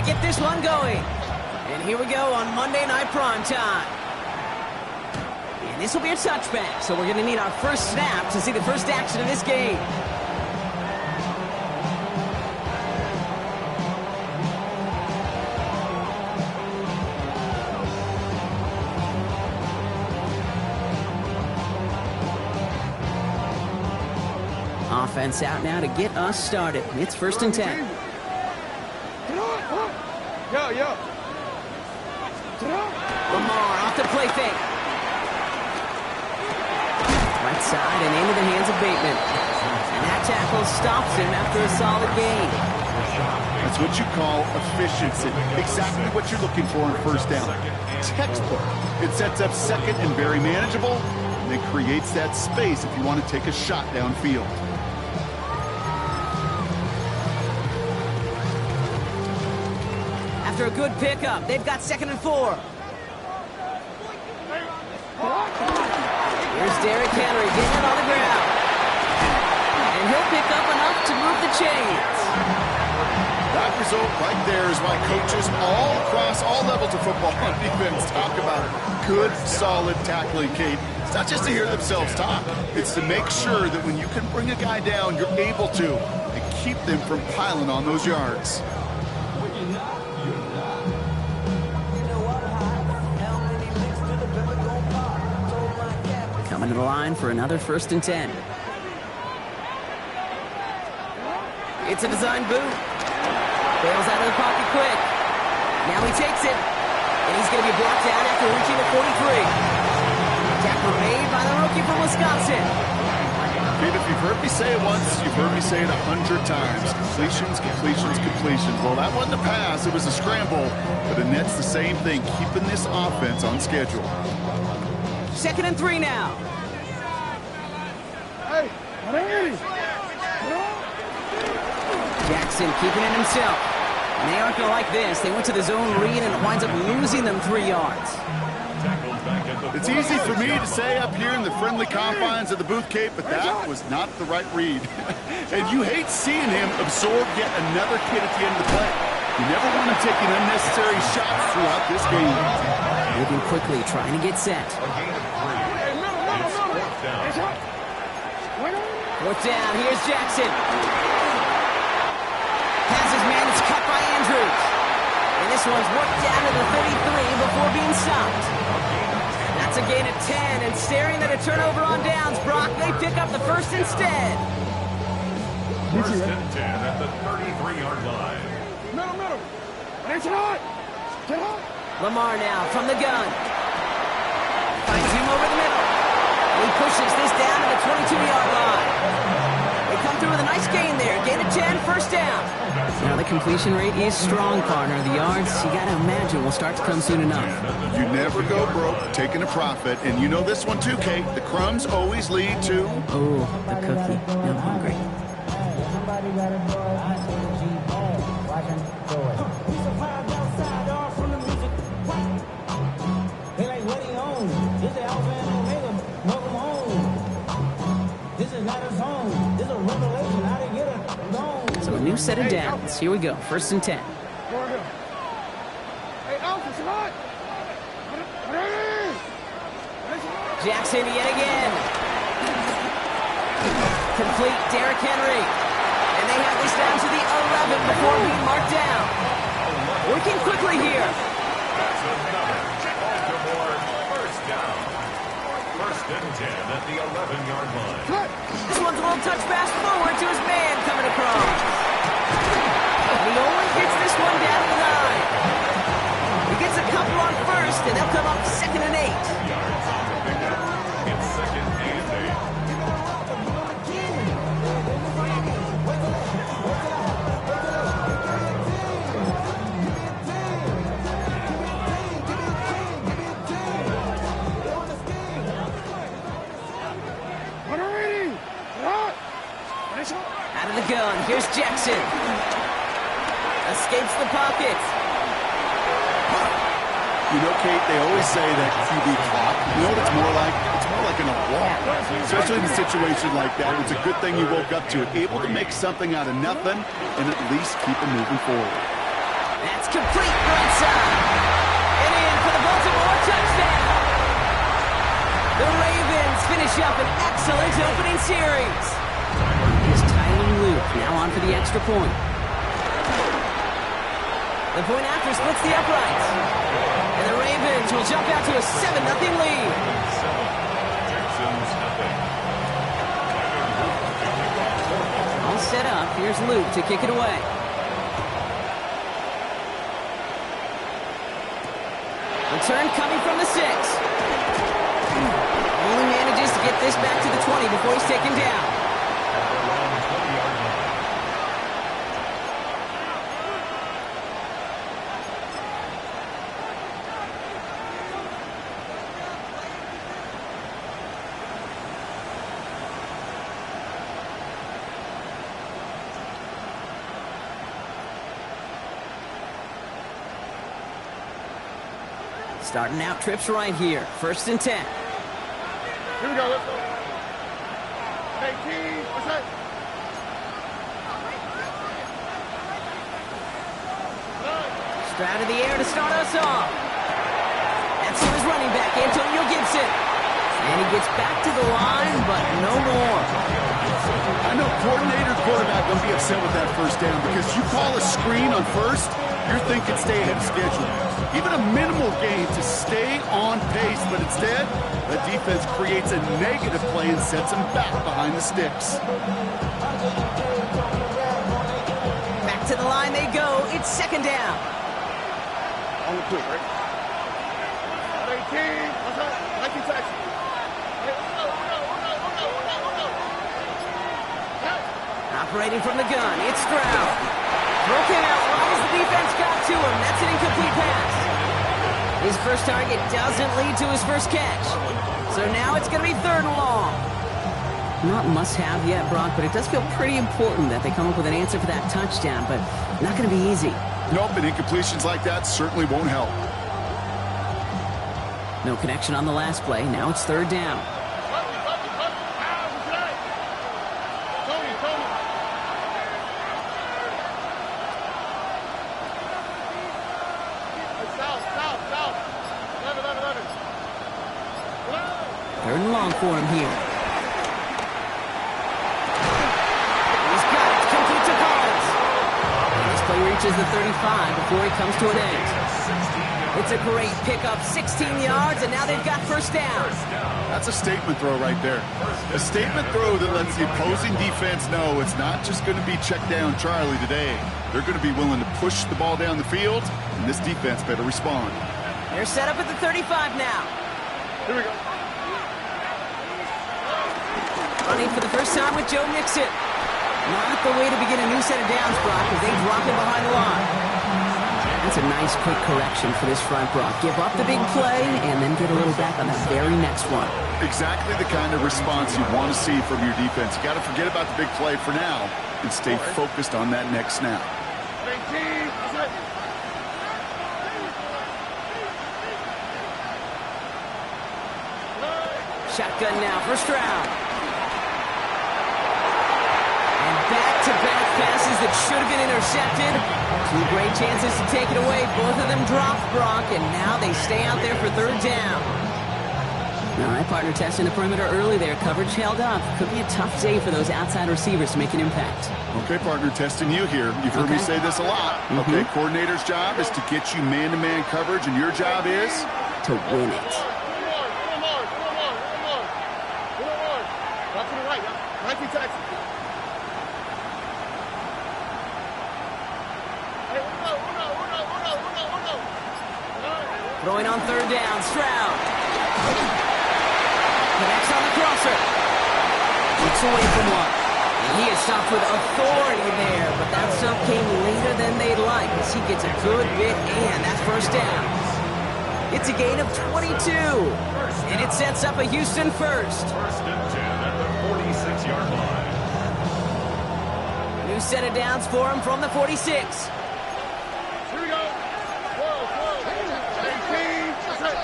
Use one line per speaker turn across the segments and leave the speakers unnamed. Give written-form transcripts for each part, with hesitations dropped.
to get this one going. And here we go on Monday Night Prime Time. And this will be a touchback, so we're going to need our first snap to see the first action of this game. Offense out now to get us started. It's 1st and 10. Lamar off the play fake. Right side and into the hands of Bateman. And that tackle stops him after a solid gain.
That's what you call efficiency. Exactly what you're looking for on 1st down. Textbook. It sets up 2nd and very manageable, and it creates that space if you want to take a shot downfield.
After a good pickup, they've got 2nd and 4. Here's Derrick Henry getting it on the ground. And he'll pick up enough to move the chains.
That result right there is why coaches all across all levels of football on defense talk about good, solid tackling, Kate. It's not just to hear themselves talk. It's to make sure that when you can bring a guy down, you're able to, and keep them from piling on those yards.
Coming to the line for another 1st and 10. It's a design boot. Bails out of the pocket quick. Now he takes it. And he's going to be brought down after reaching the 43. Tackle made by the rookie from Wisconsin.
Kate, if you've heard me say it once, you've heard me say it 100 times. Completions, completions, completions. Well, that wasn't a pass. It was a scramble. But Annette's the same thing, keeping this offense on schedule.
2nd and 3 now. Jackson keeping it himself. And they aren't going to like this. They went to the zone read, and it winds up losing them 3 yards.
It's easy for me to say up here in the friendly confines of the booth, Kate, but that was not the right read. And you hate seeing him absorb yet another kid at the end of the play. You never want him taking unnecessary shots throughout this game.
Moving quickly, trying to get set. 4th down, here's Jackson. Passes man, it's cut by Andrews. And this one's worked down to the 33 before being stopped. That's a gain of 10, and staring at a turnover on downs, Brock, they pick up the 1st instead.
1st and 10 at the 33-yard line.
Lamar now from the gun. Finds him over the middle. And he pushes this down to the 22-yard line. They come through with a nice gain there. Gain of 10, 1st down. Now the completion rate is strong, partner. The yards, you got to imagine, will start to come soon enough.
You never go broke taking a profit. And you know this one too, Kate. The crumbs always lead to...
Oh, the cookie. I'm hungry. So a new set of downs. Here we go. 1st and 10. Jackson yet again. Complete Derrick Henry. And they have this down to the 11 before being marked down. Working quickly here.
That's another Baltimore 1st down. 1st and 10 at the 11-yard line.
This one's a little touch pass forward to his man coming across. He only gets this one down to the 9. He gets a couple on 1st, and they'll come up 2nd and 8.
Yards on the pickup. It's 2nd and 8.
Out of the gun, here's Jackson. Escapes the pocket.
You know, Kate, they always say that QB clock. You know what it's more like? It's more like in a walk. Especially in a situation like that. It's a good thing you woke up to it. Able to make something out of nothing and at least keep it moving forward.
That That's complete right side. And in for the Baltimore touchdown. The Ravens finish up an excellent opening series. Here's Tyler Luke now on for the extra point. The point after splits the uprights. And the Ravens will jump out to a 7-0 lead.
Texans nothing.
All set up. Here's Luke to kick it away. Return coming from the 6. Only manages to get this back to the 20 before he's taken down.
Around 20-yard line.
Starting out trips right here. 1st and 10.
Here we go, let's go. Hey, team, what's that?
Stroud of the air to start us off. That's his running back, Antonio Gibson. And he gets back to the line, but no more.
I know quarterback won't be upset with that first down because you call a screen on first, you're thinking stay ahead of schedule. Even a minimal gain to stay on pace, but instead, the defense creates a negative play and sets them back behind the sticks.
Back to the line they go. It's 2nd down.
On the quick, right? Hey, team, what's that? 19 Texans. Hey,
Operating from the gun, it's Stroud. Broken out right as the defense got to him. That's an incomplete pass. His first target doesn't lead to his first catch. So now it's going to be 3rd and long. Not must-have yet, Brock, but it does feel pretty important that they come up with an answer for that touchdown, but not going to be easy.
Nope, and incompletions like that certainly won't help.
No connection on the last play. Now it's 3rd down. Third and long for him here. He's got it. Complete to Collins. And this play reaches the 35 before he comes to an end. It's a great pickup, 16 yards, and now they've got 1st down.
That's a statement throw right there. A statement throw that lets the opposing defense know it's not just going to be check down Charlie today. They're going to be willing to push the ball down the field, and this defense better respond.
They're set up at the 35 now.
Here we go.
Running for the first time with Joe Mixon. Not the way to begin a new set of downs, Brock, as they drop him behind the line. That's a nice quick correction for this front, Brock. Give up the big play and then get a little back on that very next one.
Exactly the kind of response you want to see from your defense. You got to forget about the big play for now and stay focused on that next snap.
Hey, team, what's that?
Shotgun now for Stroud. And back-to-back passes that should have been intercepted. 2 great chances to take it away. Both of them dropped, Brock, and now they stay out there for 3rd down. All right, partner, testing the perimeter early there. Coverage held up. Could be a tough day for those outside receivers to make an impact.
Okay, partner, testing you here. You've heard me say this a lot. Okay, coordinator's job is to get you man-to-man coverage, and your job is?
To win it.
Back to the right, 19 Texans. Hey,
Throwing on 3rd down, Stroud. Connects on the crosser. Gets away from one. And he is stopped with authority there, but that stop came later than they'd like as he gets a good bit, and that's 1st down. It's a gain of 22, and it sets up a Houston 1st.
1st and 10 at the 46-yard line.
New set of downs for him from the 46.
Here we go. Whoa. 18. What's that?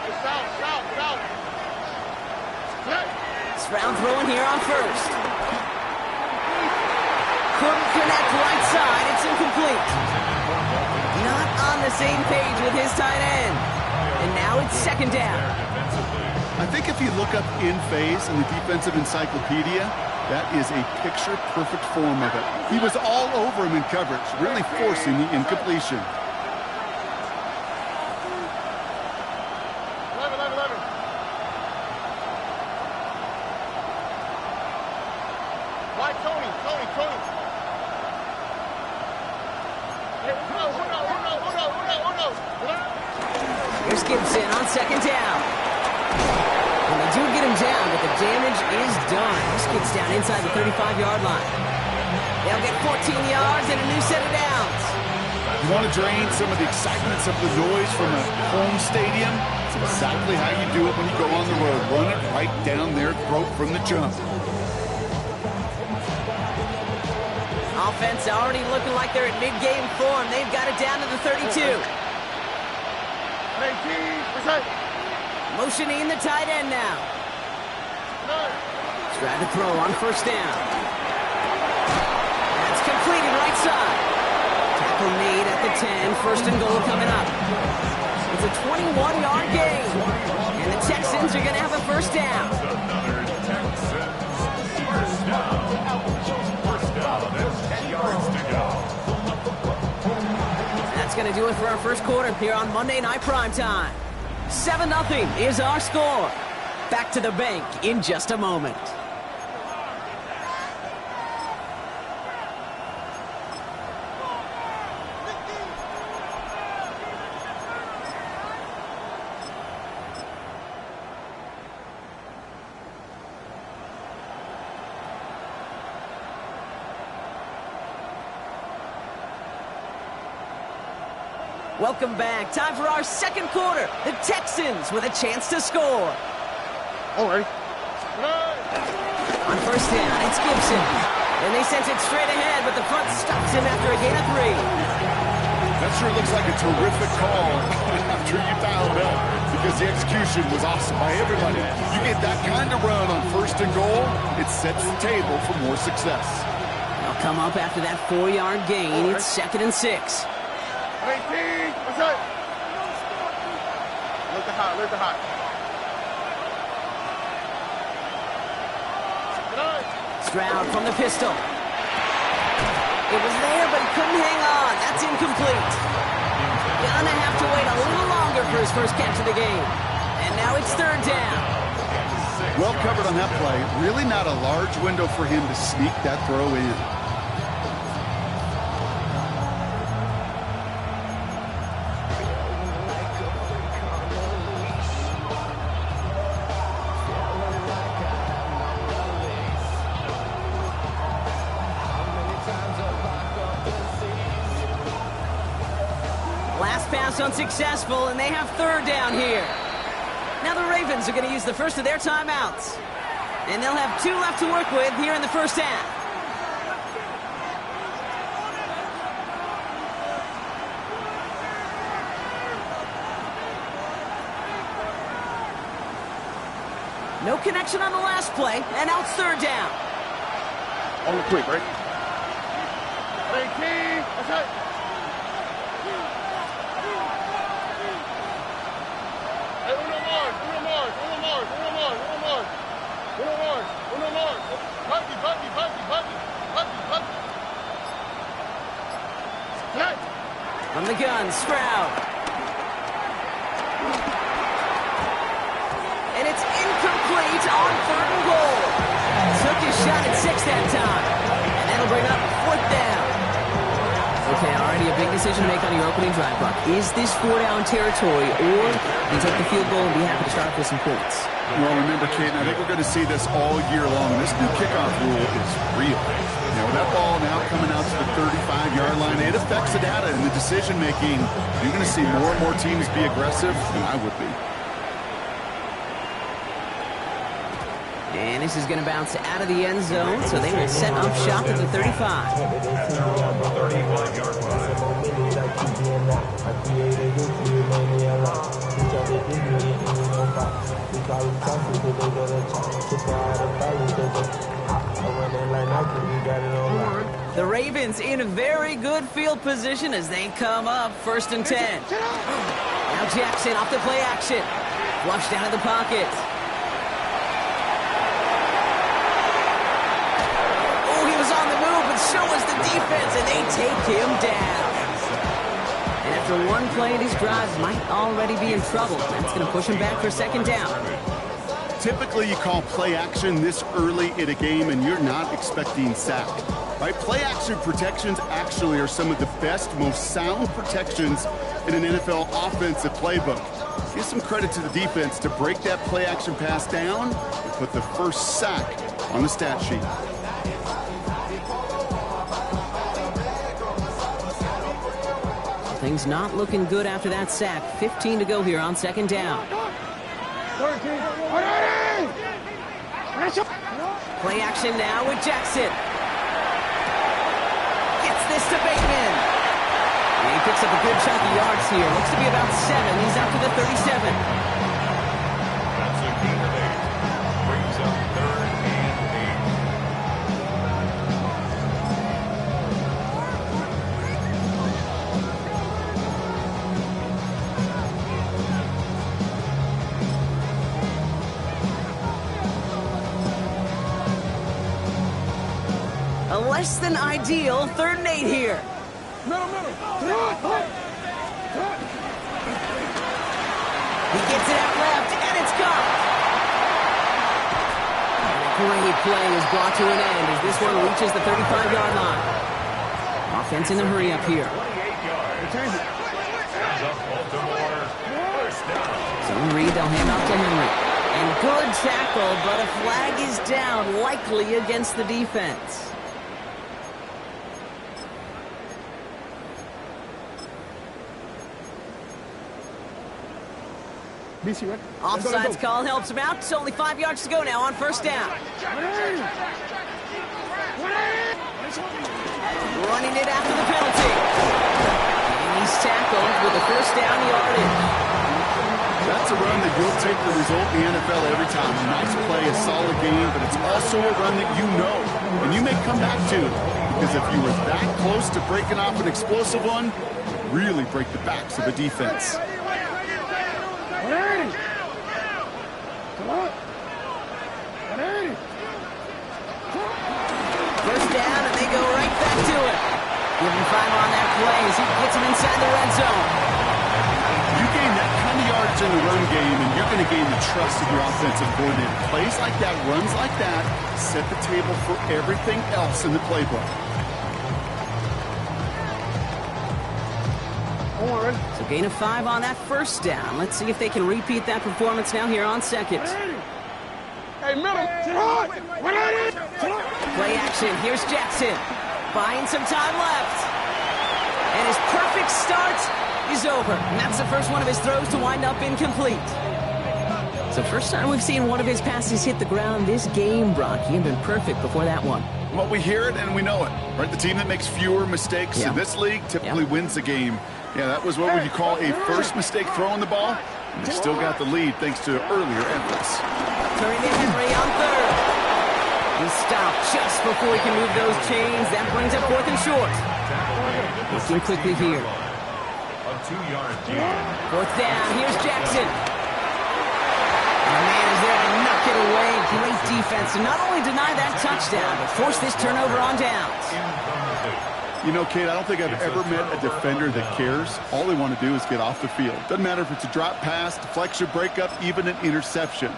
Hey, south.
Stroud throwing here on 1st. couldn't connect right side. It's incomplete. Not on the same page with his tight end. And now it's second down.
I think if you look up in phase in the defensive encyclopedia, that is a picture-perfect form of it. He was all over him in coverage, really forcing the incompletion.
11. Why Tony? Hey, who knows?
Here's Gibson on second down. And they do get him down, but the damage is done. This gets down inside the 35-yard line. They'll get 14 yards and a new set of downs.
You want to drain some of the excitements of the noise from a home stadium? It's exactly how you do it when you go on the road. Run it right down their throat from the jump.
Offense already looking like they're in mid-game form. They've got it down to the 32. Motioning the tight end now. Trying to throw on first down. That's completed right side. Tackle made at the 10. First and goal coming up. It's a 21-yard gain. And the Texans are going to have a first down.
Another Texans first down. First down and 10 yards to go.
That's going to do it for our first quarter here on Monday Night Primetime. 7-0 is our score. Back to the bank in just a moment. Welcome back. Time for our second quarter. The Texans with a chance to score.
All right.
On first down, it's Gibson. And they sent it straight ahead, but the front stops him after a gain of 3.
That sure looks like a terrific call after you dialed up, because the execution was awesome by everybody. You get that kind of run on first and goal, it sets the table for more success.
They'll come up after that 4-yard gain. It's second and 6.
18. What's up? Look the hot.
Stroud from the pistol. It was there, but he couldn't hang on. That's incomplete. Gonna have to wait a little longer for his first catch of the game. And now it's third down.
Well covered on that play. Really not a large window for him to sneak that throw in.
Last pass unsuccessful, and they have third down here. Now the Ravens are going to use the first of their timeouts. And they'll have 2 left to work with here in the first half. No connection on the last play, and now it's third down.
On the quick, right? 18. What's up? Hey, Uno Mars.
From the gun, Stroud. And it's incomplete on third and goal. Took his shot at 6 that time. And that'll bring up fourth down. Okay, already a big decision to make on your opening drive, Buck. Is this 4-down territory, or you take the field goal and be happy to start off with some points?
Well, remember, Kate, I think we're going to see this all year long. This new kickoff rule is real. You know, that ball now coming out to the 35-yard line, it affects the data and the decision-making. You're going to see more and more teams be aggressive, and I would be.
And this is going to bounce out of the end zone, so they will set up shop at the 35.
35-yard line.
The Ravens in very good field position as they come up 1st and 10. Now Jackson off the play action. Flush down in the pocket. Oh, he was on the move, but so was the defense, and they take him down. And after one play, these drives might already be in trouble. That's going to push him back for 2nd down.
Typically, you call play action this early in a game, and you're not expecting sack. Right? Play action protections actually are some of the best, most sound protections in an NFL offensive playbook. Give some credit to the defense to break that play action pass down and put the first sack on the stat sheet.
Things not looking good after that sack. 15 to go here on 2nd down. Play action now with Jackson. Gets this to Bateman. And he picks up a good chunk of yards here. Looks to be about 7. He's out to the 37.
That's a gain of 8. Brings up 3rd and
8. A less than ideal 3rd and 8 here. He gets it out left, and it's gone. And a great play is brought to an end as this one reaches the 35-yard line. Offense in a hurry up here.
28 yards. Hands up Baltimore. 1st down.
Zone read, they'll hand off to Henry. And good tackle, but a flag is down, likely against the defense. Offsides call helps him out. It's only 5 yards to go now on 1st down. Running it after the penalty. And he's tackled with the 1st down yardage.
That's a run that you'll take the result in the NFL every time. A nice play, a solid game, but it's also a run that you know and you may come back to. Because if you were that close to breaking off an explosive one, really break the backs of a defense.
First down, and they go right back to it. Give him 5 on that play as he gets him inside the red zone.
You gain that kind of yards in the run game, and you're going to gain the trust of your offensive coordinator. Plays like that, runs like that, set the table for everything else in the playbook.
So gain of 5 on that 1st down. Let's see if they can repeat that performance now here on 2nd.
Hey, middle.
Play action. Here's Jackson. Buying some time left. And his perfect start is over. And that's the first one of his throws to wind up incomplete. So first time we've seen one of his passes hit the ground this game, Brock. He had been perfect before that one.
Well, we hear it and we know it. Right? The team that makes fewer mistakes in this league typically wins the game. Yeah, that was what would you call a first mistake throwing the ball. And they still got the lead thanks to earlier efforts.
Turning to Henry on 3rd. He stopped just before he can move those chains. That brings up 4th and short. Looking quickly here.
A 2-yard gain.
4th down. Here's Jackson. And the man is there to knock it away. Great defense to not only deny that touchdown, but force this turnover on downs.
You know, Kate, I don't think I've ever met a defender that cares. All they want to do is get off the field. Doesn't matter if it's a drop pass, deflection, breakup, even an interception.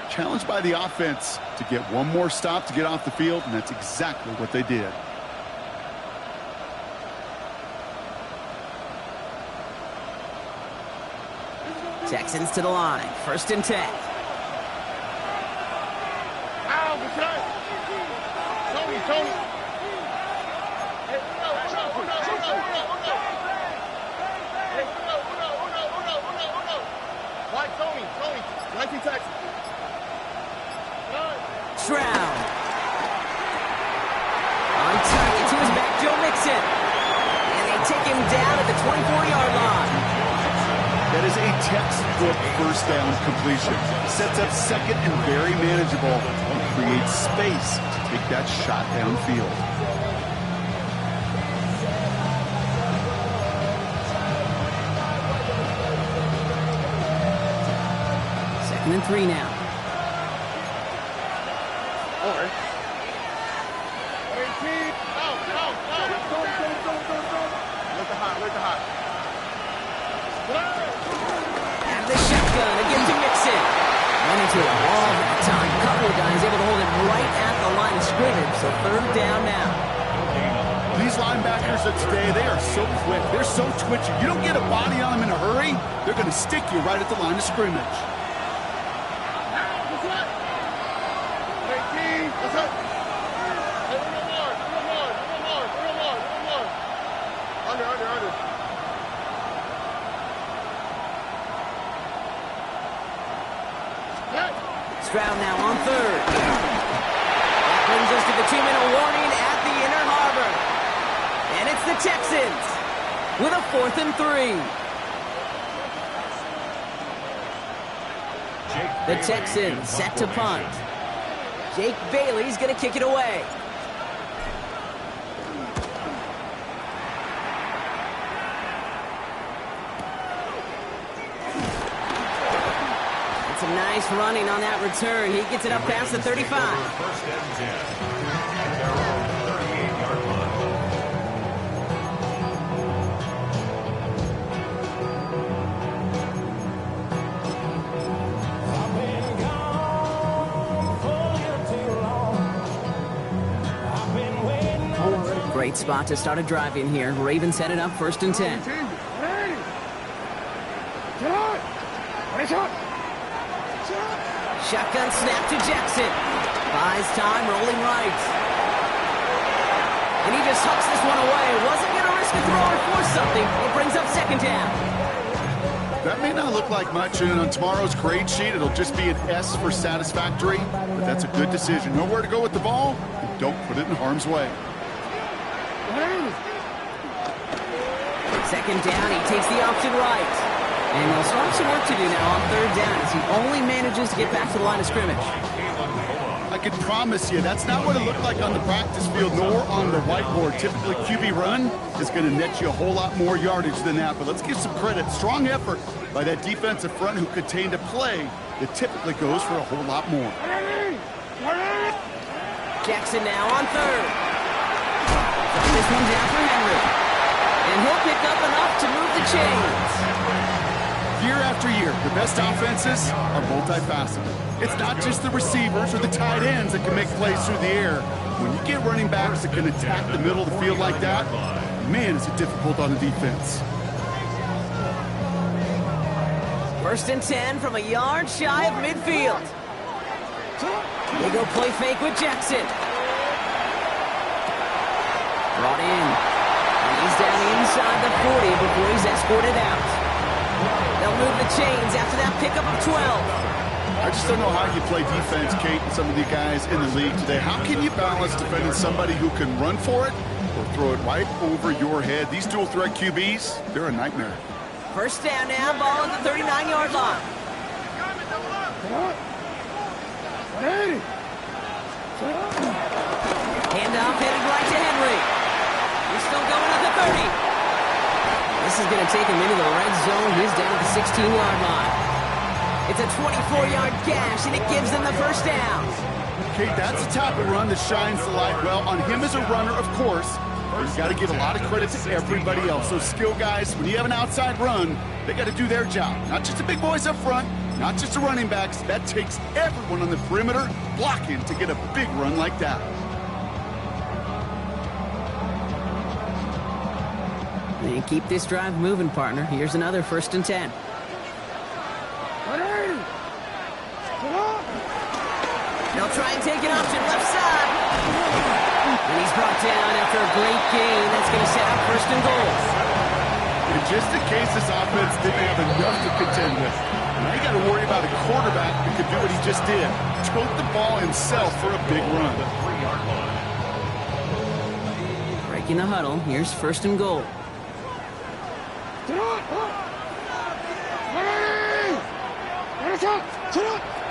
Challenged by the offense to get one more stop to get off the field, and that's exactly what they did.
Texans to the line. 1st and 10.
Tony.
Stroud. On target to his back, Joe Mixon. And they take him down at the 24-yard line.
That is a textbook 1st down completion. Sets up 2nd and very manageable and creates space to take that shot downfield.
2nd and 3 now.
All right. 18. Out. Let the hot.
And the shotgun again to Mixon. Went into a wall that time. A couple of guys able to hold it right at the line of scrimmage. So 3rd down now.
These linebackers of today, they are so quick. They're so twitchy. You don't get a body on them in a hurry, they're going to stick you right at the line of scrimmage.
18. What's up? Hey, a little more. Under.
Stroud now on 3rd. That brings us to the 2-minute warning at the Inner Harbor. And it's the Texans with a 4th and 3. The Texans set to punt. Jake Bailey's going to kick it away. Some nice running on that return. He gets it up past the 35.
1st and 10. At their own 38-yard line.
Great spot to start a drive in here. Ravens headed up 1st and 10. Shotgun snap to Jackson. Buys time, rolling right. And he just hucks this one away. Wasn't going to risk a throw or force something. It brings up 2nd down.
That may not look like much, and on tomorrow's grade sheet, it'll just be an S for satisfactory, but that's a good decision. Know where to go with the ball, and don't put it in harm's way.
2nd down, he takes the option right. And they'll still have some work to do now on 3rd down as he only manages to get back to the line of scrimmage.
I can promise you, that's not what it looked like on the practice field nor on the whiteboard. Typically, QB run is going to net you a whole lot more yardage than that. But let's give some credit. Strong effort by that defensive front who contained a play that typically goes for a whole lot more.
Jackson now on 3rd. This one down for Henry. And he'll pick up enough to move the chains.
Year after year, the best offenses are multifaceted. It's not just the receivers or the tight ends that can make plays through the air. When you get running backs that can attack the middle of the field like that, man, is it difficult on the defense.
1st and 10 from a yard shy of midfield. They go play fake with Jackson. Brought in. And he's down inside the 40 before he's escorted out. They'll move the chains after that pickup of 12.
I just don't know how you play defense, Kate, and some of the guys in the league today. How can you balance defending somebody who can run for it or throw it right over your head? These dual threat QBs, they're a nightmare.
1st down now, ball at the 39-yard line. Handoff headed right to Henry. He's still going at the 30. This is going to take him into the red zone. He's down at the 16-yard line. It's a 24-yard gash, and it gives them the 1st down.
Kate, that's the type of run that shines the light well on him as a runner, of course. But you've got to give a lot of credit to everybody else. Those skill guys, when you have an outside run, they got to do their job. Not just the big boys up front, not just the running backs. That takes everyone on the perimeter blocking to get a big run like that.
And keep this drive moving, partner. Here's another 1st and 10. They'll try and take an option left side. And he's brought down after a great gain. That's going to set up 1st and goal.
And just in case this offense didn't have enough to contend with, now you got to worry about a quarterback who could do what he just did. Tote the ball himself for a big run.
Breaking the huddle. Here's 1st and goal.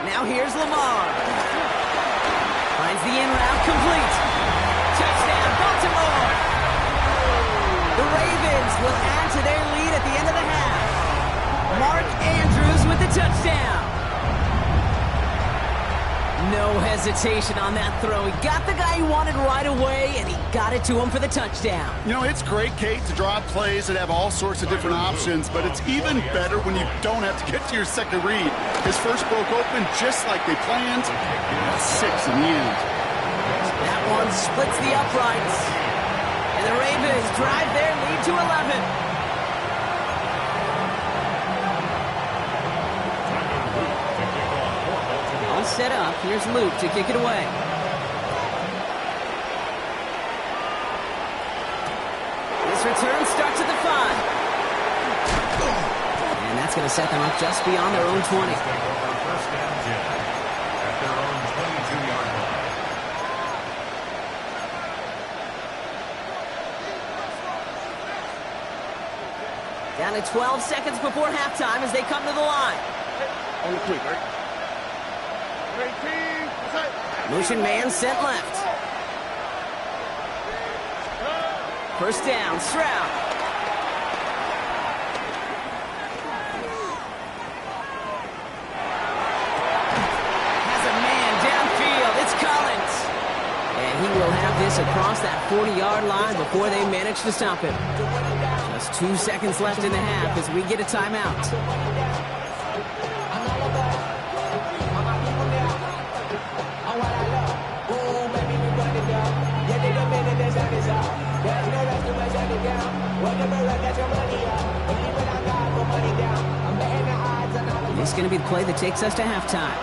Now here's Lamar. Finds the in route complete. Touchdown, Baltimore. The Ravens will add to their lead at the end of the half. Mark Andrews with the touchdown. No hesitation on that throw. He got the guy he wanted right away, and he got it to him for the touchdown.
You know, it's great, Kate, to draw plays that have all sorts of different options, but it's even better when you don't have to get to your second read. His first broke open just like they planned. That's 6 in the end.
That one splits the uprights. And the Ravens drive their lead to 11. All set up. Here's Luke to kick it away. This return starts at the 5. And that's going to set them up just beyond their own 20.
First down 10 at their own 22-yard line.
Down to 12 seconds before halftime as they come to the line.
On the quick, right? 18.
Motion man sent left. First down, Stroud. Has a man downfield. It's Collins. And he will have this across that 40-yard line before they manage to stop him. Just 2 seconds left in the half as we get a timeout. This is going to be the play that takes us to halftime.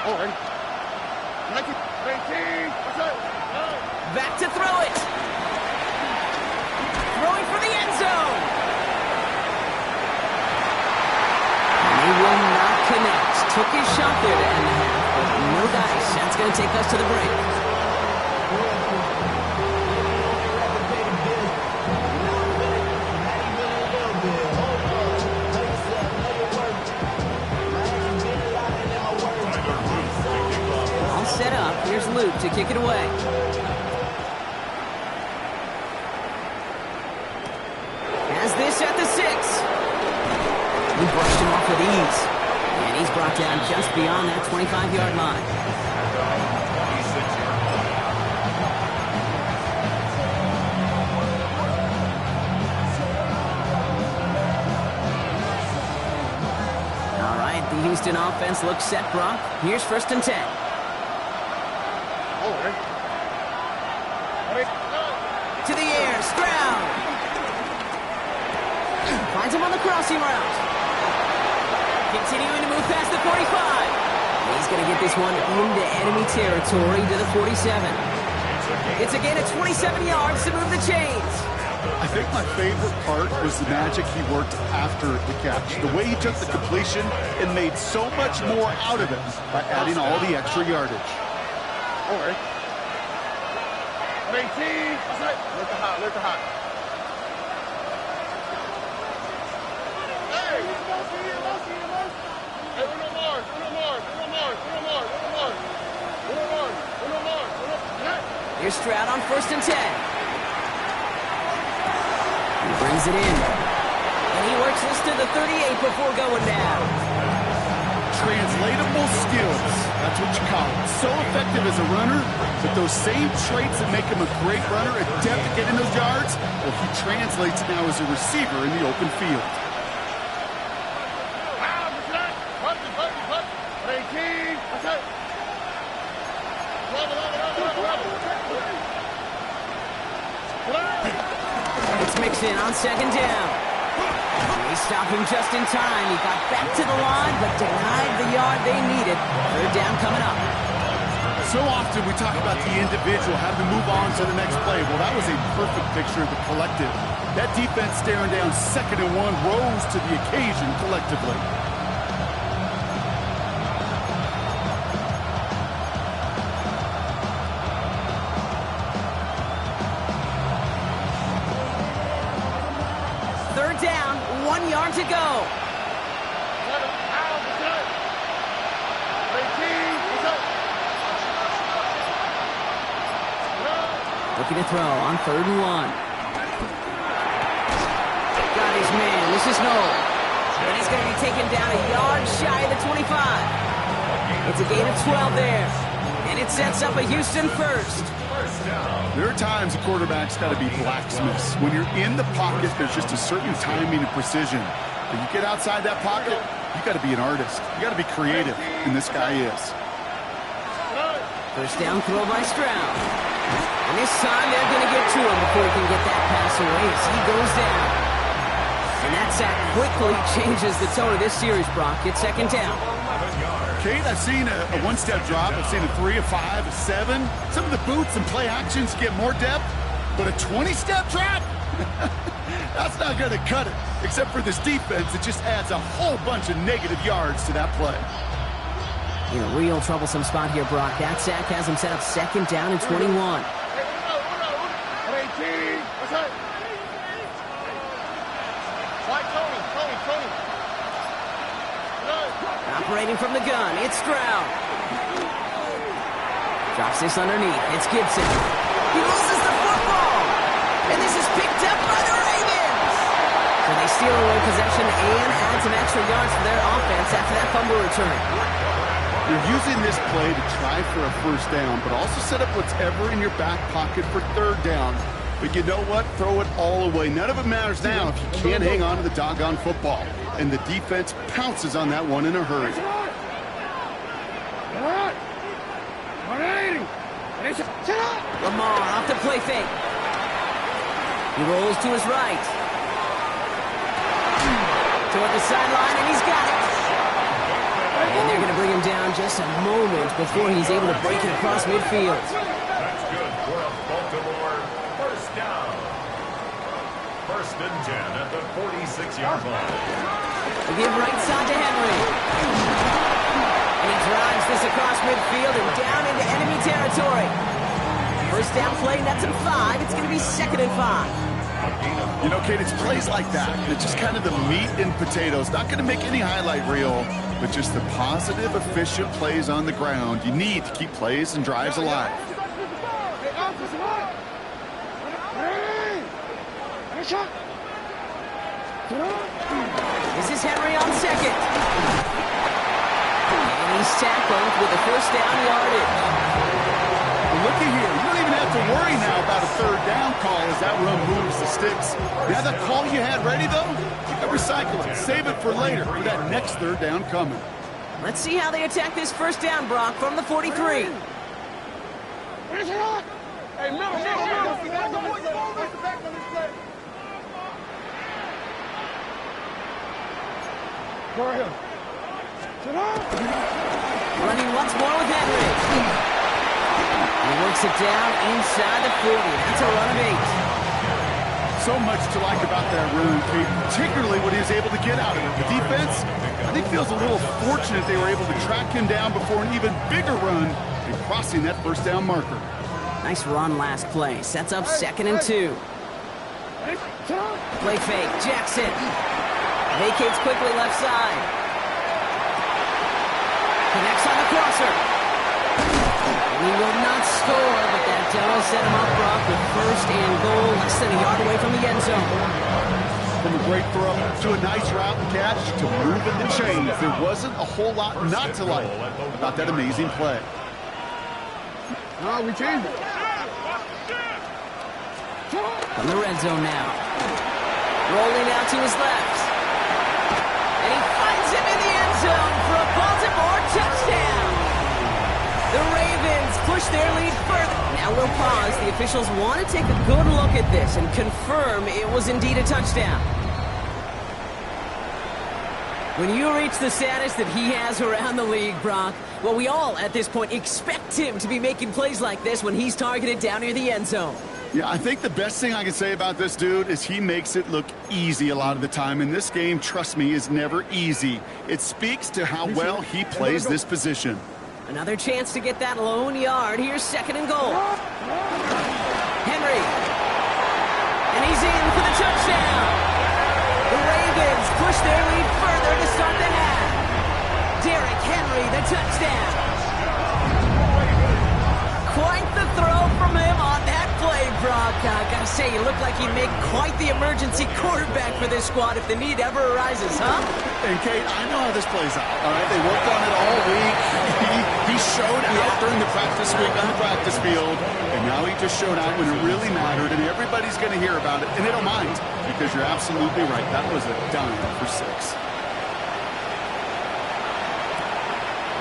Oh, ready? 19, 18.
Back to throw it. Throwing for the end zone. And he will not connect. Took his shot there to end the half, but no dice. That's going to take us to the break. All set up. Here's Luke to kick it away. Has this at the 6. He brushed him off with ease. And he's brought down just beyond that 25-yard line.
26-yard line.
All right, the Houston offense looks set, Brock. Here's first and 10.
Oh, ready?
To the air, Stroud. Finds him on the crossing route. Continuing to move past the 45. He's going to get this one into enemy territory to the 47. It's a gain of 27 yards to move the chains.
I think my favorite part was the magic he worked after the catch. The way he took the completion and made so much more out of it by adding all the extra yardage.
All right. 18. Let the hot. Hey, Uno more.
Here's Stroud on first and 10. He brings it in. And he works this to the 38 before going down.
Translatable skills. That's what you call it. So effective as a runner, but those same traits that make him a great runner, adept at getting those yards, well, he translates now as a receiver in the open field.
It's mixed in on second down. They stopped him just in time. He got back to the line, but denied the yard they needed. Third down coming up.
So often we talk about the individual having to move on to the next play. Well, that was a perfect picture of the collective. That defense staring down 2nd and 1 rose to the occasion collectively.
Third down, 1 yard to go. Looking to throw on 3rd and 1. Got his man. This is Noel. And he's going to be taken down a yard shy of the 25. It's a gain of 12 there. And it sets up a Houston first.
There are times a quarterback's got to be blacksmiths. When you're in the pocket, there's just a certain timing and precision. When you get outside that pocket, you got to be an artist. You got to be creative, and this guy is.
First down throw by Stroud. And this time they're going to get to him before he can get that pass away as he goes down. And that sack quickly changes the tone of this series, Brock. It's second down.
Kate, I've seen a one-step drop. I've seen a 3, a 5, a 7. Some of the boots and play actions get more depth, but a 20-step drop? That's not going to cut it. Except for this defense, it just adds a whole bunch of negative yards to that play.
In a real troublesome spot here, Brock. That sack has him set up second down and 21. Operating from the gun, it's Stroud. Drops this underneath. It's Gibson. He loses the football. And this is picked up by the Ravens. So they steal away possession and add some extra yards for their offense after that fumble return.
You're using this play to try for a first down, but also set up whatever in your back pocket for third down. But you know what? Throw it all away. None of it matters now if you can't hang on to the doggone football. And the defense pounces on that one in a hurry.
Lamar off the play fake. He rolls to his right. Toward the sideline, and he's got it. And they're going to bring him down just a moment before he's able to break it across midfield.
That's good for a Baltimore first down. First and 10 at the 46-yard line.
They give right side to Henry. And he drives this across midfield and down into enemy territory. First down play, nets him 5. It's going to be second and 5.
You know, Kate, it's plays like that. It's just kind of the meat and potatoes. Not going to make any highlight reel, but just the positive, efficient plays on the ground. You need to keep plays and drives alive.
This is Henry on second. And he's tackled with the first down yardage.
Looky here. You don't even have to worry now about a third down call as that run moves the sticks. Now that call you had ready, though, you can recycle it. Save it for later for that next third down coming.
Let's see how they attack this first down, Brock, from the 43.
Hey,
Running once more with Henry. He works it down inside the 40. That's a run of 8.
So much to like about that run, Kate, particularly what he was able to get out of it. The defense, I think, feels a little fortunate they were able to track him down before an even bigger run and crossing that first down marker.
Nice run last play. Sets up second and 2. Play fake. Jackson. Vacates quickly left side. Connects on the crosser. And he will not score, but that does set him up, Brock, with first and goal, less than a yard away from the end zone.
From a great throw to a nice route and catch to moving the chains. There wasn't a whole lot not to like about that amazing play.
No, we changed it.
From the red zone now. Rolling out to his left. And he finds him in the end zone for a Baltimore touchdown. The Ravens push their lead further. Now we'll pause. The officials want to take a good look at this and confirm it was indeed a touchdown. When you reach the status that he has around the league, Brock, well, we all at this point expect him to be making plays like this when he's targeted down near the end zone.
Yeah, I think the best thing I can say about this dude is he makes it look easy a lot of the time. And this game, trust me, is never easy. It speaks to how well he plays this position.
Another chance to get that lone yard. Here's second and goal. Henry. And he's in for the touchdown. The Ravens push their lead further to start the half. Derrick Henry, the touchdown. Quite the throw from him on that play, Brock. Gotta say, he looked like he'd make quite the emergency quarterback for this squad if the need ever arises, huh?
And Kate, I know how this plays out. All right, they worked on it all week. He during the practice week on the practice field, and now he just showed out when it really mattered, and everybody's going to hear about it, and they don't mind, because you're absolutely right. That was a dime for 6.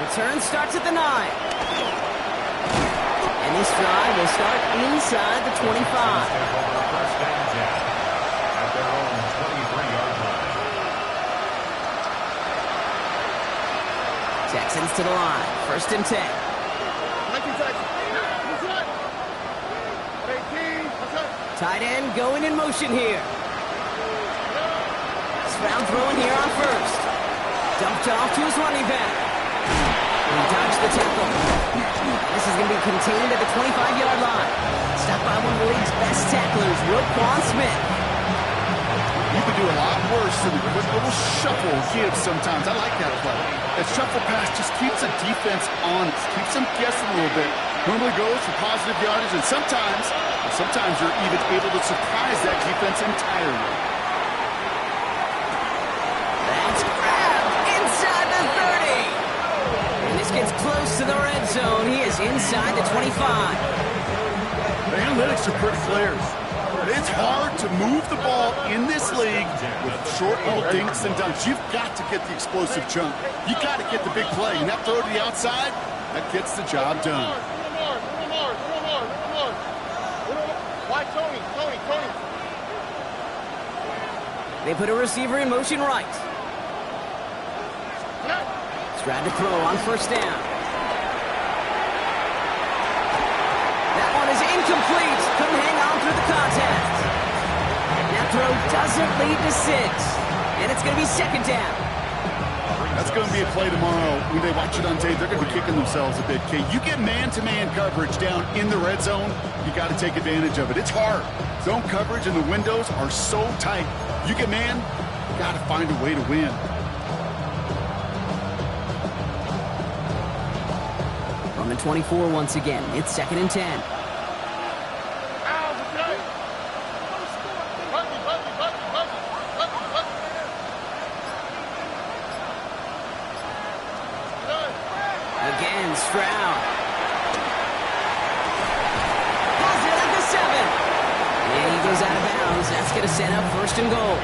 Return starts at the 9. And this drive will start inside the 25.
First and 10 at their own 23-yard line.
Texans to the line. First and 10.
19 Texans.
Tight end going in motion here. Stroud throwing here on first. Dumped off to his running back. He dodged the tackle. This is going to be contained at the 25-yard line. Stopped by one of the league's best tacklers, Roquan Smith.
You can do a lot worse than a quick little shuffle give sometimes. I like that play. That shuffle pass just keeps the defense honest, keeps them guessing a little bit. Normally goes for positive yardage, and sometimes you're even able to surprise that defense entirely.
That's grabbed inside the 30. And this gets close to the red zone. He is inside the 25.
The analytics are pretty clear. It's hard to move the ball in this league with short little dinks and dunks. You've got to get the explosive chunk. You've got to get the big play. And that throw to the outside, that gets the job done.
Why Tony?
They put a receiver in motion right. Stroud to throw on first down. That one is incomplete. Couldn't hang on through the contact. That throw doesn't lead to 6. And it's going to be second down.
That's going to be a play tomorrow. When they watch it on tape, they're going to be kicking themselves a bit, Kate. You get man-to-man coverage down in the red zone, you got to take advantage of it. It's hard. Zone coverage and the windows are so tight. You get man, you got to find a way to win.
On the 24 once again, it's second and 10. Again, Stroud. Has it at the 7. And he goes out of bounds. That's going to set up first and goal.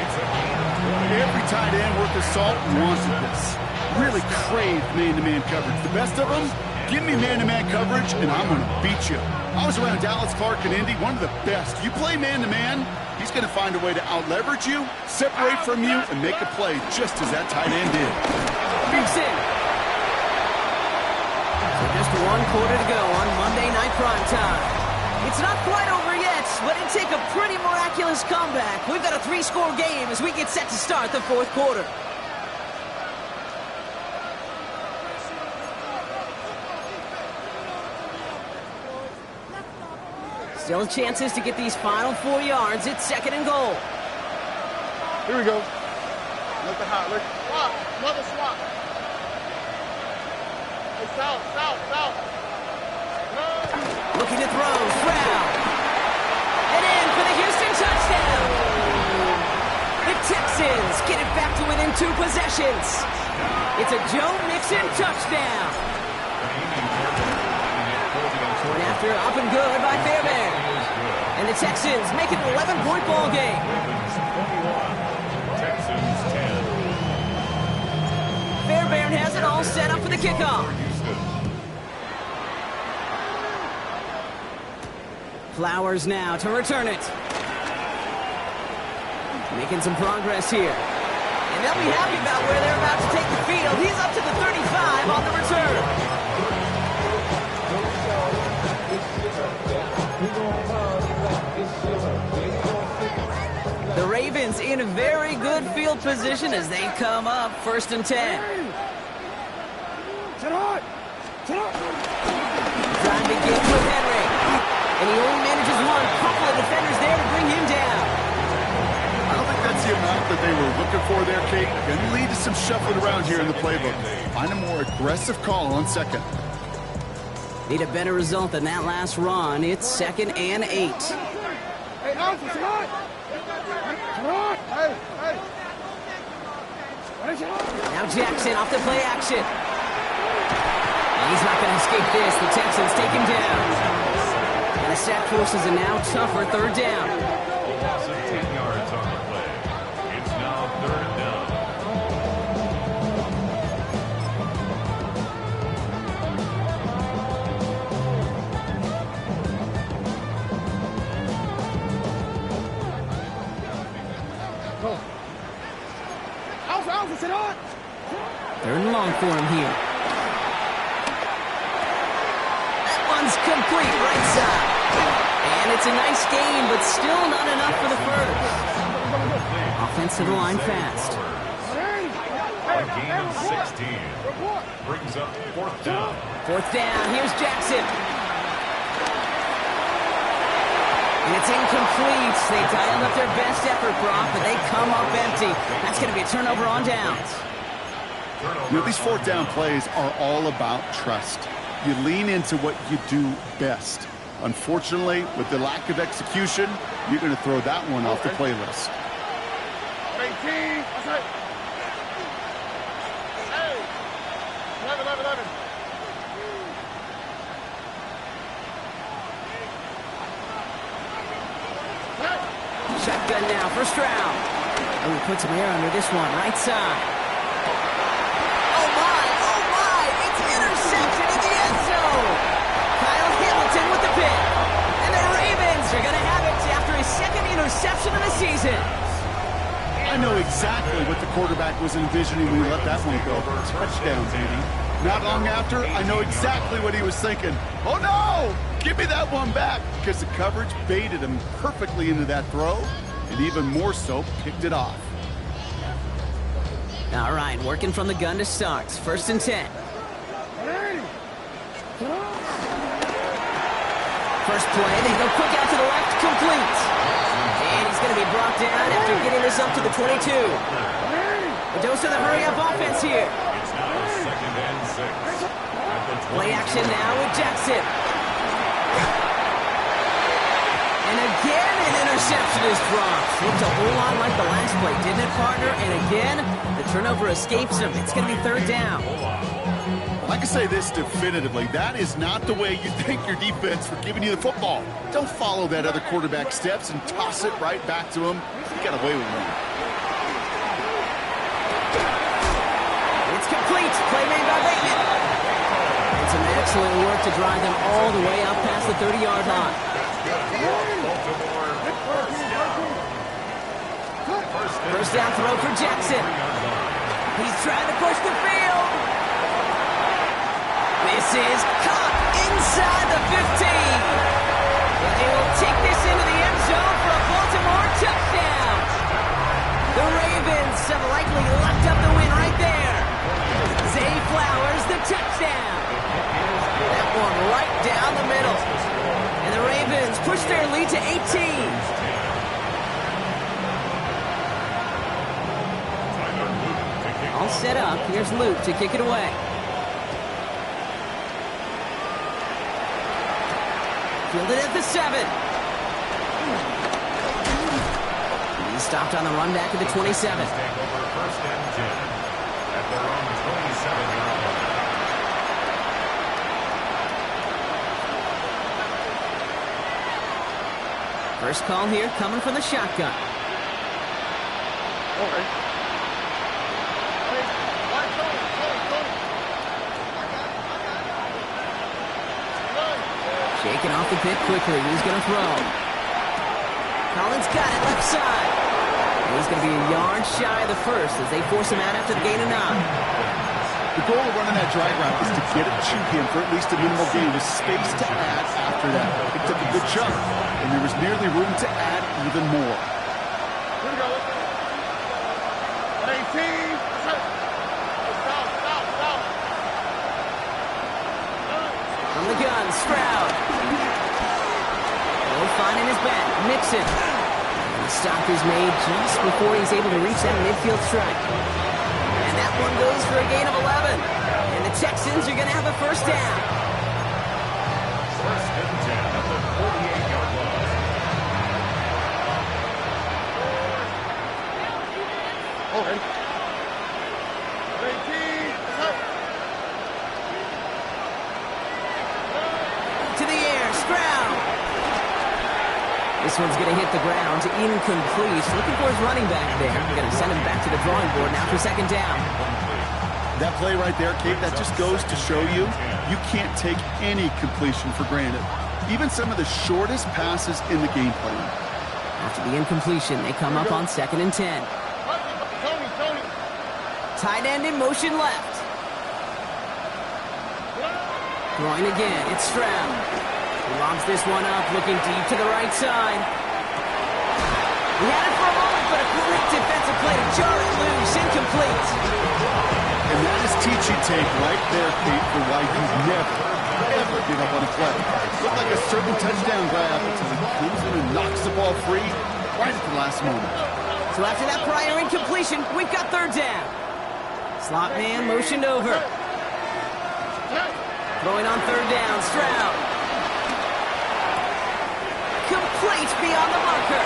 Every tight end worth his salt wanted this. Really craved man-to-man coverage. The best of them, give me man-to-man coverage, and I'm going to beat you. I was around Dallas, Clark, and Indy, one of the best. You play man-to-man, he's going to find a way to out-leverage you, separate from you, and make a play just as that tight end did.
Beats it. So just 1 quarter to go on Monday Night Prime Time. It's not quite over yet, but it'd take a pretty miraculous comeback. We've got a 3-score game as we get set to start the 4th quarter. Still chances to get these final 4 yards. It's second and goal.
Here we go. Look at hot. Look. Swap. Another swap. Hey, south.
Looking to throw. Stroud. And in for the Houston touchdown. The Texans get it back to within 2 possessions. It's a Joe Mixon touchdown. Point after up and good by Fairbairn. And the Texans make it an 11-point ball game.
Texans 10.
Fairbairn has it all set up for the kickoff. Flowers now to return it. Making some progress here. And they'll be happy about where they're about to take the field. He's up to the 35 on the return. The Ravens in a very good field position as they come up first and 10. Trying to get with Henry. And he only manages one. Couple of defenders there to bring him down.
I don't think that's the amount that they were looking for there, Kate. Going to lead to some shuffling around here in the playbook. Find a more aggressive call on second.
Need a better result than that last run. It's second and 8.
Hey,
Now Jackson off the play action. And He's not going to escape this. The Texans take him down. And the sack forces a now tougher third down.
A loss of 10 yards on the play. It's now third down.
Third and long for him here. That one's complete, right side. And it's a nice gain, but still not enough for the first. Offensive line fast.
A gain of 16. Brings up fourth down.
Fourth down, here's Jackson. And it's incomplete. They dialed up their best effort, Brock, but they come up empty. That's going to be a turnover on downs.
You know, these fourth down plays are all about trust. You lean into what you do best. Unfortunately, with the lack of execution, you're going to throw that one off the playlist.
18. Hey. 11.
Shotgun now for Stroud. Oh, he puts some air under this one, right side. Oh my, it's interception in the end zone. Kyle Hamilton with the pick. And the Ravens are going to have it after his second interception of the season.
I know exactly what the quarterback was envisioning when he let that one go. Touchdown, baby. Not long after, I know exactly what he was thinking. Oh, no! Give me that one back! Because the coverage baited him perfectly into that throw, and even more so, picked it off.
All right, working from the gun to start. First and 10. First play, they go quick out to the left, complete. And he's going to be brought down after getting this up to the 22. A dose of the hurry-up offense here.
It's now second and 6.
Play action now with Jackson. And again, an interception is dropped. Looked a whole lot like the last play, didn't it, partner? And again, the turnover escapes him. It's going to be third down.
I can say this definitively. That is not the way you thank your defense for giving you the football. Don't follow that other quarterback's steps and toss it right back to him. You got away with one.
It's complete. Play made by Bateman. And some excellent work to drive them all the way up past the 30-yard line. First down throw for Jackson. He's trying to push the field. This is caught inside the 15. And they will take this into the end zone for a Baltimore touchdown. The Ravens have likely locked up the win right there. Zay Flowers, the touchdown. That one right down the middle. And the Ravens push their lead to 18. All set up. Here's Luke to kick it away. Fielded at the 7. He's stopped on the run back at the 27.
Take over first and 10 at their own 27-yard line.
First call here coming from the shotgun.
Okay.
Shaking off the pit quickly. He's going to throw. Collins got it left side. He's going to be a yard shy of the first as they force him out after the gain of 9.
The goal of running that drag route is to get it to him for at least a minimal gain with space to add after that. It took a good chunk, and there was nearly room to add even more.
Here we go. 18. Stop.
From the gun, Stroud. Finding his back, Mixon. The stop is made just before he's able to reach that midfield strike. And that one goes for a gain of 11. And the Texans are going to have a first down.
First and 10 at the 48-yard line.
Okay. 18.
This one's going to hit the ground. Incomplete. Looking for his running back there. Going to send him back to the drawing board now for second down.
That play right there, Kate, that just goes to show you, you can't take any completion for granted. Even some of the shortest passes in the game plan.
After the incompletion, they come up on 2nd and 10. Tight end in motion left. Throwing again, it's Stroud. He lobs this one up, looking deep to the right side. He had it for a moment, but a great defensive play to jar it loose, incomplete.
And that is teaching tape right there, Pete, for why you never, ever give up on a play. Looked like a certain touchdown grab until he comes in and knocks the ball free right at the last moment.
So after that prior incompletion, we've got 3rd down. Slot man motioned over. Throwing on 3rd down, Stroud. Complete beyond the marker.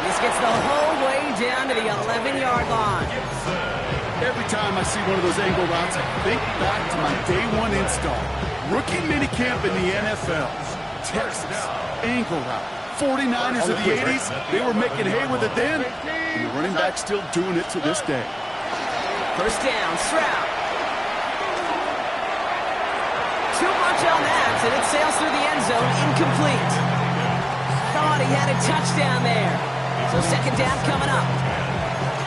This gets the whole way down to the 11-yard line.
Every time I see one of those angle routes, I think back to my day 1 install. Rookie minicamp in the NFL. Texas, angle route. 49ers of the 80s, they were making hay with it then. And the running back's still doing it to this day.
1st down, Stroud. Too much on that, and it sails through the end zone, incomplete. Thought he had a touchdown there. So 2nd down coming up.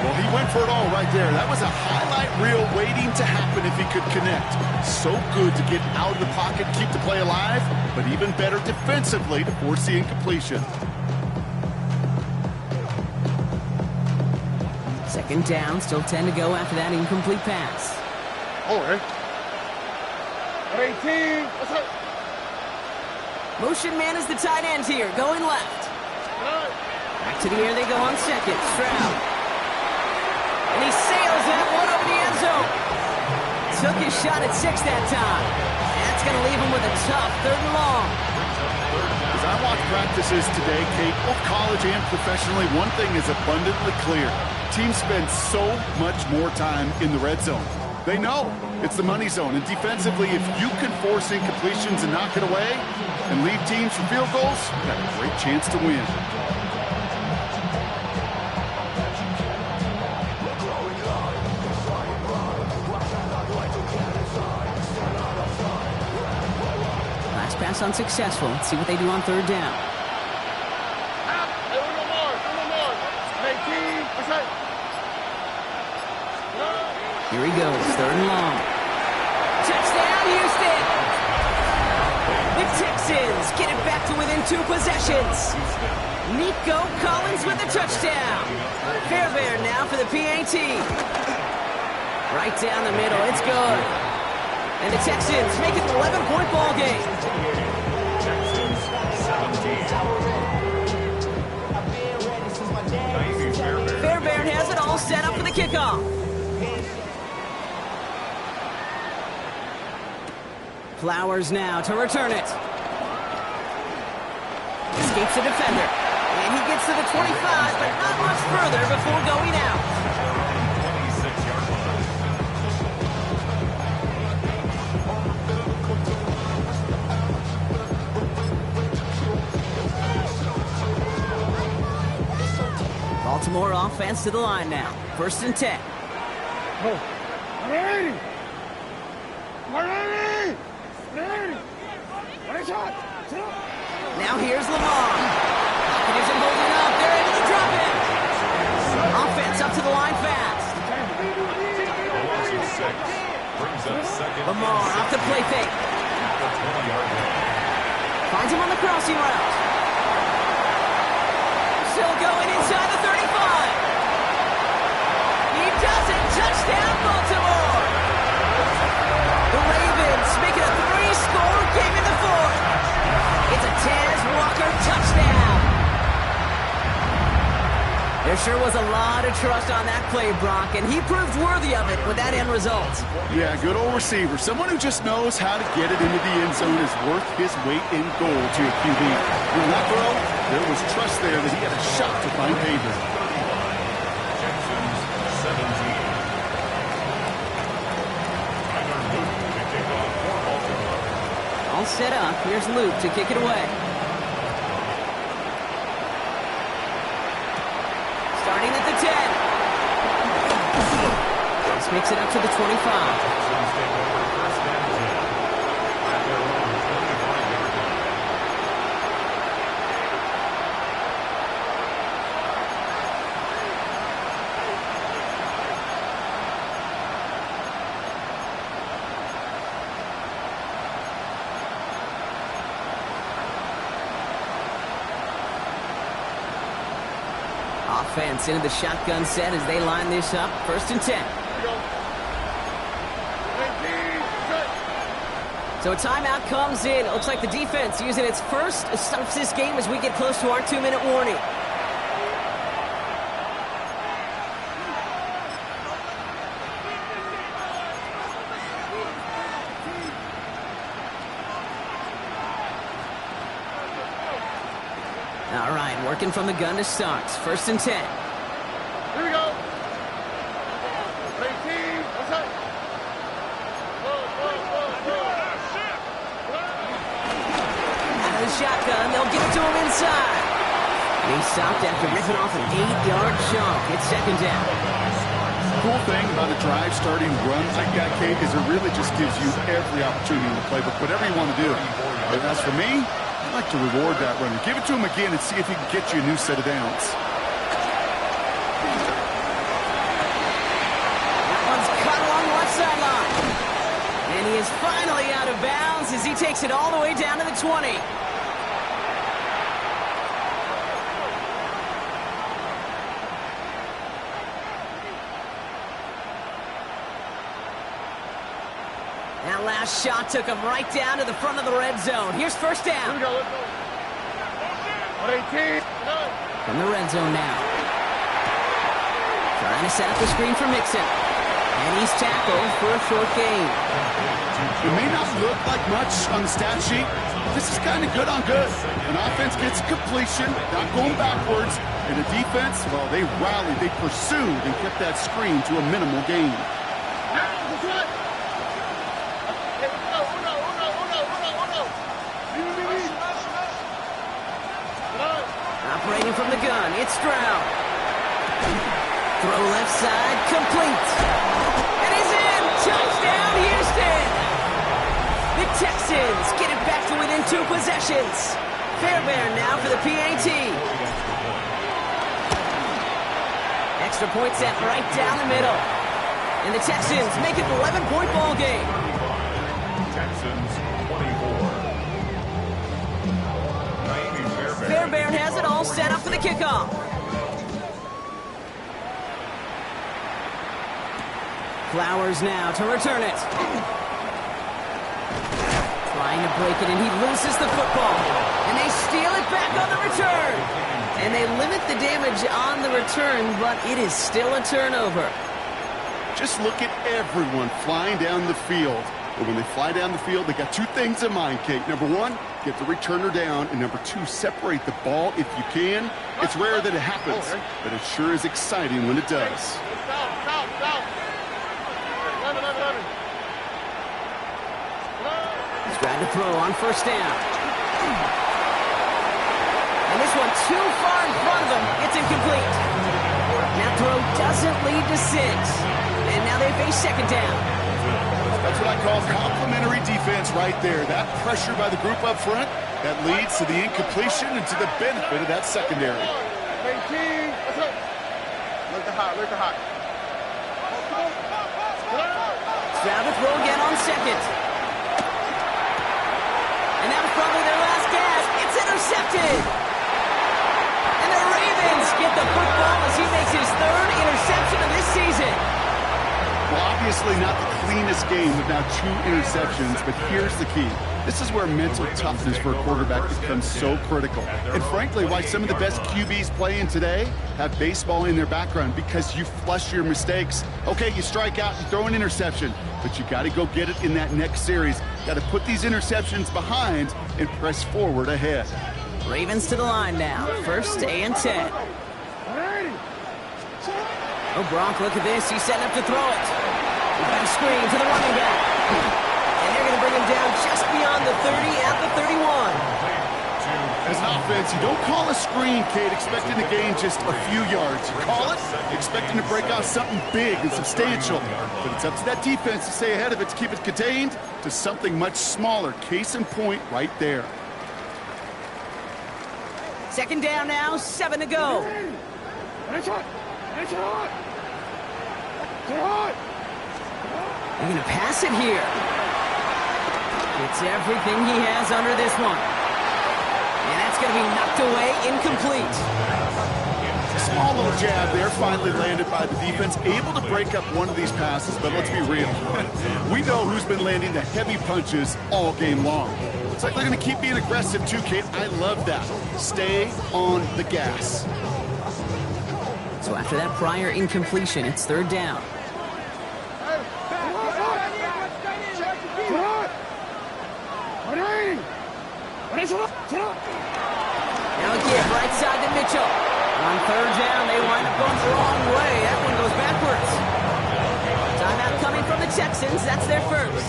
Well, he went for it all right there. That was a highlight reel waiting to happen if he could connect. So good to get out of the pocket, keep the play alive, but even better defensively to force the incompletion.
2nd down, still 10 to go after that incomplete pass.
All right. 18. What's up?
Motion man is the tight end here, going left. Back to the air they go on 2nd. Stroud. And he sails that one over the end zone. Took his shot at 6 that time. That's going to leave him with a tough 3rd and long.
As I watch practices today, Kate, both college and professionally, one thing is abundantly clear. Teams spend so much more time in the red zone. They know it's the money zone. And defensively, if you can force incompletions and knock it away and leave teams for field goals, you got a great chance to win.
Last pass unsuccessful. Let's see what they do on 3rd down. Here he goes, 3rd and long. Touchdown, Houston! The Texans get it back to within 2 possessions. Nico Collins with the touchdown. Fairbairn now for the PAT. Right down the middle, it's good. And the Texans make it an 11-point ball game.
Texans 17.
Fairbairn has it all set up for the kickoff. Flowers now to return it. Escapes the defender. And he gets to the 25, but not much further before going out.
26-yard line.
Baltimore offense to the line now. 1st and 10. Now here's Lamar. Pocket isn't holding up. They're able to drop him. Offense up to the line fast. Lamar off the play fake. Finds him on the crossing route. Still going inside the 35. He does it. Touchdown, Baltimore. The Ravens make it a 3-score game in the 4th. It's a Taz Walker touchdown. There sure was a lot of trust on that play, Brock, and he proved worthy of it with that end result.
Yeah, good old receiver. Someone who just knows how to get it into the end zone is worth his weight in gold to a QB. With that throw, there was trust there that he had a shot to find pavement.
Texans 17.
All set up. Here's Luke to kick it away. Picks it up to the 25.
Texans take over first and 10 at their own 25-yard line.
Offense into the shotgun set as they line this up. First and 10. So a timeout comes in. It looks like the defense using its first stops this game as we get close to our 2-minute warning. All right, working from the gun to start. First and 10.
Here we go. 18. What's up?
Out of the shotgun, they'll get it to him inside. He stopped after ripping off an 8-yard chunk. It's second down.
Cool thing about a drive starting run like that, Kate, is it really just gives you every opportunity in the playbook, whatever you want to do. And as for me, I'd like to reward that runner. Give it to him again and see if he can get you a new set of downs.
That one's cut along the left sideline. And he is finally out of bounds as he takes it all the way down to the 20. That last shot took him right down to the front of the red zone. Here's first
Here
down.
we go. Let's go. 18.
From the red zone now. Trying to set up the screen for Mixon. And he's tackled for a short gain.
It may not look like much on the stat sheet. This is kind of good on good. An offense gets completion, not going backwards. And the defense, well, they rallied, they pursued, and kept that screen to a minimal gain.
Operating from the gun, it's Stroud. Throw left side, complete. And he's in! Touchdown, Houston! The Texans get it back to within 2 possessions. Fairbairn now for the PAT. Extra point set right down the middle. And the Texans make it an 11-point ball game.
Texans 24.
Fairbairn has it all set up for the kickoff. Flowers now to return it. Trying to break it, and he loses the football. And they steal it back on the return. And they limit the damage on the return, but it is still a turnover.
Just look at everyone flying down the field. But when they fly down the field, they got 2 things in mind, Kate. Number 1, get the returner down. And number 2, separate the ball if you can. It's rare that it happens, but it sure is exciting when it does.
Stop. 11.
He's trying to throw on first down. And this one too far in front of him. It's incomplete. That throw doesn't lead to 6. And now they face second down.
That's what I call complimentary defense right there. That pressure by the group up front, that leads to the incompletion and to the benefit of that secondary.
18. What's up? Look the hot.
Stroud to throw again on second. And that was probably their last gasp. It's intercepted. And the Ravens get the football as he makes his 3rd interception of this season.
Well, obviously not the cleanest game with now 2 interceptions, but here's the key. This is where mental toughness for a quarterback becomes so critical. And frankly, why some of the best QBs playing today have baseball in their background, because you flush your mistakes. Okay, you strike out, you throw an interception, but you got to go get it in that next series. Got to put these interceptions behind and press forward ahead.
Ravens to the line now. First and 10. Oh, Gronk, look at this. He's setting up to throw it. Back screen to the running back. And they're going to bring him down just beyond the 30 at the 31.
As an offense, defense, you don't call a screen, Kate, expecting to gain just a few yards. You call it expecting to break out something big and substantial. But it's up to that defense to stay ahead of it, to keep it contained to something much smaller. Case in point right there.
Second down now, 7 to go. They're going to pass it here. It's everything he has under this one. And that's going to be knocked away, incomplete.
Small little jab there, finally landed by the defense. Able to break up one of these passes, but let's be real. We know who's been landing the heavy punches all game long. Looks like they're going to keep being aggressive too, Kate. I love that. Stay on the gas.
So after that prior incompletion, it's third down. Now again, right side to Mitchell. On third down, they wind up going the wrong way. That one goes backwards. Timeout coming from the Texans. That's their first.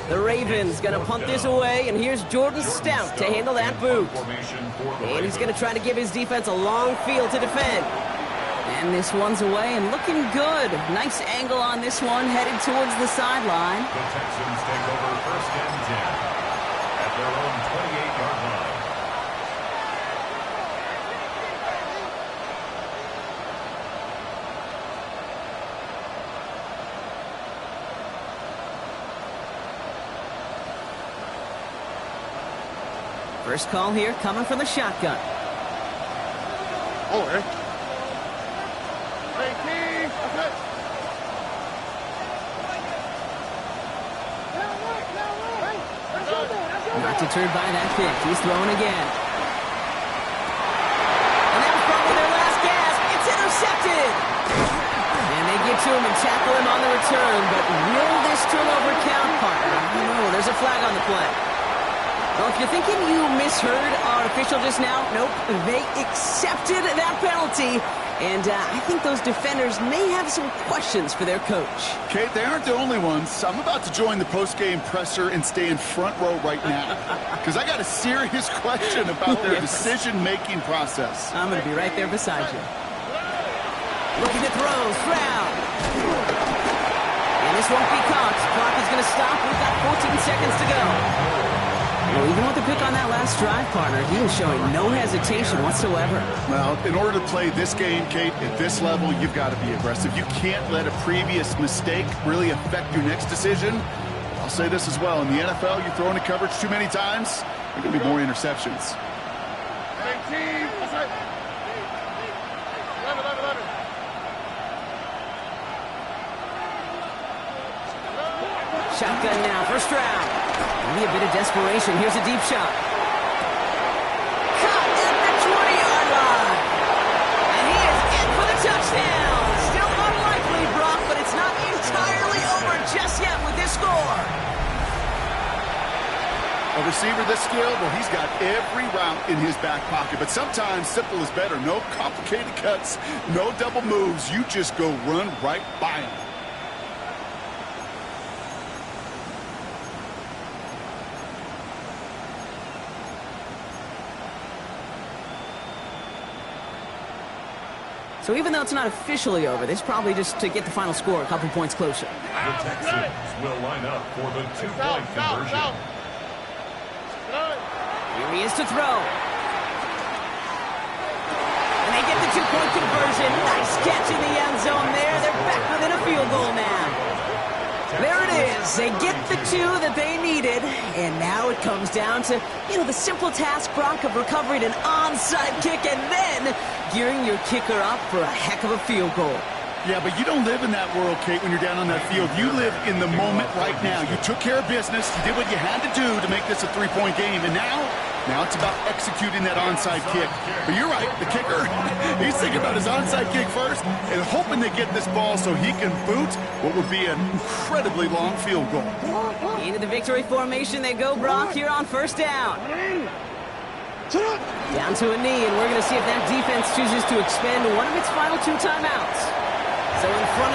The Ravens going to punt this away, and here's Jordan Stout to handle that boot. And he's going to try to give his defense a long field to defend. And this one's away and looking good. Nice angle on this one, headed towards the sideline.
The Texans take over first and 10 at their own 28-yard line.
First call here coming from the shotgun.
Oh, Eric. Hey, King. Okay.
Not deterred by that pick. He's throwing again. And that was probably their last gasp. It's intercepted. And they get to him and tackle him on the return. But will this turnover count, partner? I don't know. There's a flag on the play. Well, if you're thinking you misheard our official just now, nope. They accepted that penalty. And I think those defenders may have some questions for their coach.
Kate, they aren't the only ones. I'm about to join the post-game presser and stay in front row right now. Because I got a serious question about their decision-making process.
I'm going to be right there beside you. Looking to throw, Stroud. And this won't be caught. Clock is going to stop. We've got 14 seconds to go. Well, even with the pick on that last drive, partner, he was showing no hesitation whatsoever.
Well, in order to play this game, Kate, at this level, you've got to be aggressive. You can't let a previous mistake really affect your next decision. I'll say this as well. In the NFL, you throw into coverage too many times, there are going to be more interceptions.
18. That's right. 11.
Shotgun now, first round. Maybe a bit of desperation. Here's a deep shot. Caught at the 20-yard line. And he is in for the touchdown. Still unlikely, Brock, but it's not entirely over just yet with this score.
A receiver this skilled, well, he's got every route in his back pocket. But sometimes simple is better. No complicated cuts, no double moves. You just go run right by him.
So even though it's not officially over, this is probably just to get the final score a couple points closer.
The Texans will line up for the two-point conversion.
Here he is to throw. And they get the two-point conversion. Nice catch in the end zone there. They're back within a field goal now. There it is. They get the two that they needed. And now it comes down to, the simple task, Brock, of recovering an onside kick and then gearing your kicker up for a heck of a field goal.
Yeah, but you don't live in that world, Kate, when you're down on that field. You live in the moment right now. You took care of business. You did what you had to do to make this a three-point game. And now it's about executing that onside kick. But you're right, the kicker, he's thinking about his onside kick first and hoping they get this ball so he can boot what would be an incredibly long field goal.
Into the victory formation they go, Brock, here on first down. Down to a knee, and we're going to see if that defense chooses to expend one of its final two timeouts. So in front of